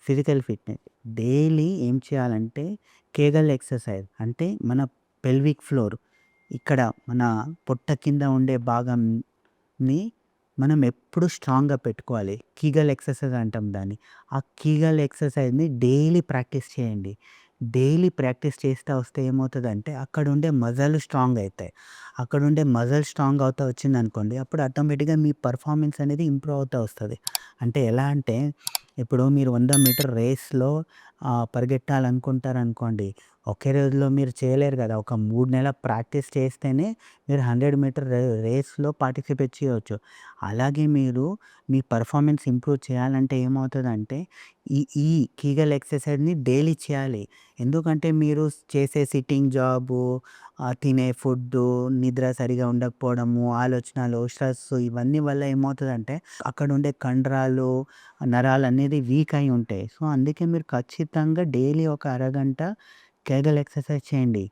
Physical fitness. Daily ఏం చేయాలంటే కేగల్ exercise అంటే మన పెల్విక్ ఫ్లోర్ ఇక్కడ మన పొట్ట కింద ఉండే భాగంని మనం ఎప్పుడు స్ట్రాంగ్‌గా పెట్టుకోవాలి. కీగల్ ఎక్సర్‌సైజ్ అంటాం దాన్ని. ఆ కీగల్ ఎక్సర్‌సైజ్‌ని డైలీ ప్రాక్టీస్ చేయండి. డైలీ ప్రాక్టీస్ చేస్తా వస్తే ఏమవుతదంటే అక్కడుండే మజిల్ స్ట్రాంగ్ అయితాయి. అక్కడుండే మజిల్ స్ట్రాంగ్ అవుతా వచ్చిందనుకోండి, అప్పుడు ఆటోమేటిక్‌గా మీ పెర్ఫార్మన్స్ అనేది ఇంప్రూవ్ అవుతా వస్తది. అంటే ఎలా అంటే ఇప్పుడు మీరు 100 మీటర్ రేస్‌లో పరిగెట్టాలనుకుంటారనుకోండి, ఒకే రోజులో మీరు చేయలేరు గదా! ఒక 3 నెలల ప్రాక్టీస్ చేస్తేనే మీరు 100 మీటర్ రేస్‌లో పార్టిసిపేట్ చేయొచ్చు. అలాగే మీరు మీ పెర్ఫార్మన్స్ ఇంప్రూవ్ చేయాలంటే ఏమవుతదంటే ఈ కీగల్ ఎక్సర్‌సైజ్‌ని డైలీ చేయాలి. ఎందుకంటే మీరు చేసే సిట్టింగ్ జాబు, తినే ఫుడ్డు, నిద్ర సరిగ్గా ఉండకపోవడము, ఆలోచనలు, స్ట్రెస్సు ఇవన్నీ వల్ల ఏమవుతదంటే అక్కడుండే కండరాలు, నరాలనేది వీక్ అయి ఉంటాయి. సో, అందుకే మీరు ఖచ్చితంగా డైలీ ఒక అరగంట కేగల్ ఎక్సర్‌సైజ్ చేయండి.